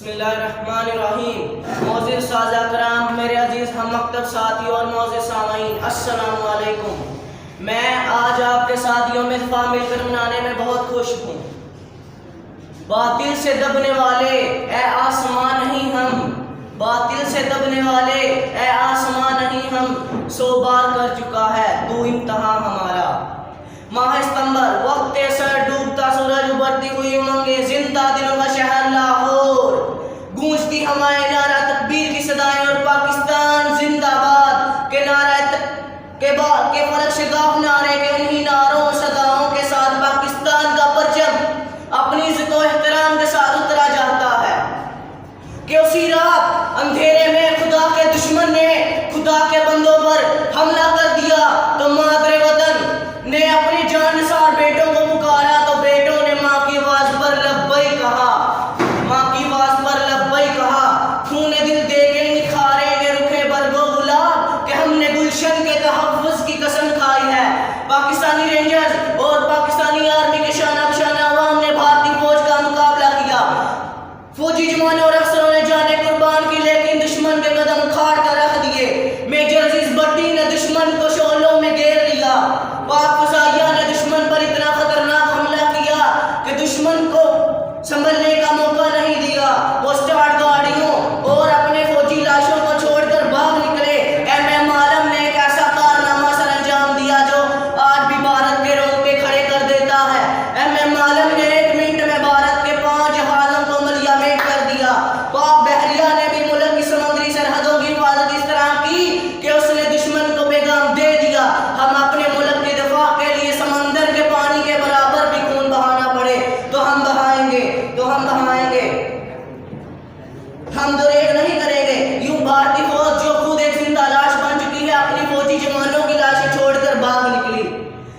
بسم اللہ الرحمن الرحیم۔ معزز سازہ کرام، میرے عزیز ہم مکتب ساتھیوں اور معزز سامعین، السلام علیکم۔ میں آج آپ کے ساتھ یوم دفاع مل کر منانے میں بہت خوش ہوں۔ باطل سے دبنے والے اے آسمان نہیں ہم، باطل سے دبنے والے اے آسمان نہیں ہم، 100 بار کر چکا ہے تو امتحان ہمارا۔ ماہ ستمبر، وقت سر ڈوبتا سورج، ابھرتی ہوئی امنگیں، زندہ دلوں کا شہر لاہور، گونجتی ہمارے نعرہ تکبیر کی صدائیں اور پاکستان زندہ باد کے نعرہ کے فرق شگاف نعرے کے انہی نعروں صداؤں کے ساتھ پاکستان کا پرچم اپنی عزت و احترام کے ساتھ اترا جاتا ہے کہ اسی رات اندھیرے میں خدا کے دشمن نے خدا کے بندوں پر حملہ کر دیا تو مادر وطن نے اپنی جان نثار بیٹوں کو پکارا تو بیٹوں نے ماں کی آواز پر لبیک کہا، ماں کی آواز پر لبیک کہا۔ خون دل دے کے نکھاریں گے رکھے برگ و گلاب کہ ہم نے گلشن کے تحفظ کی قسم کھائی ہے۔ پاکستانی رینجرز اور پاکستانی آرمی کے شانہ بشانہ عوام نے بھارتی فوج کا مقابلہ کیا۔ فوجی جوانوں اور افسروں نے جانیں قربان کی لیکن دشمن کے قدم کھاڑ کر رکھ دیے۔ میجر عزیز بٹی نے دشمن کو شعلوں میں گھیر لیا۔ پاک فضائیہ نے دشمن پر اتنا خطرناک حملہ کیا کہ دشمن کو سنبھلنے کا موقع نہیں دیا۔ وہ سٹارٹ گاڑیوں اور اپنے فوجی لاشوں کو چھوڑ کر بھاگ نکلے۔ ایم ایم عالم نے ایک ایسا کارنامہ سر انجام دیا جو آج بھی بھارت کے رونگٹے کھڑے کر دیتا ہے۔ ایم ایم عالم نے 1 منٹ میں بھارت کے 5 جہازوں کو ملیامت کر دیا۔ پاک بحریہ نے بھی ملک کی سمندری سرحدوں کی حفاظت اس طرح کی کہ اس نے دشمن کو پیغام دے دیا، ہم اپنے ملک کے دفاع کے لیے سمندر کے پانی کے برابر بھی خون بہانا پڑے تو ہم بہائیں گے، ہم دریغ نہیں کریں گے۔ یوں بھارتی فوج جو خود ایک زندہ لاش بن چکی ہے اپنی فوجی جوانوں کی لاشیں چھوڑ کر بھاگ نکلی۔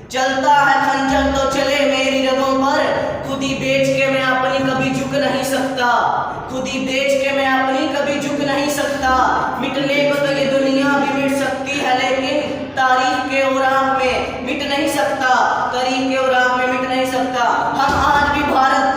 چلتا ہے خنجر تو چلے میری رگوں پر، خود ہی بیچ کے میں اپنی کبھی جھک نہیں سکتا، خود ہی بیچ کے میں اپنی کبھی جھک نہیں سکتا۔ مٹنے کو تو یہ دنیا بھی مٹ سکتی ہے لیکن تاریخ کے اوراق میں مٹ نہیں سکتا، تاریخ کے اوراق میں مٹ نہیں سکتا۔ ہم آج بھی بھارت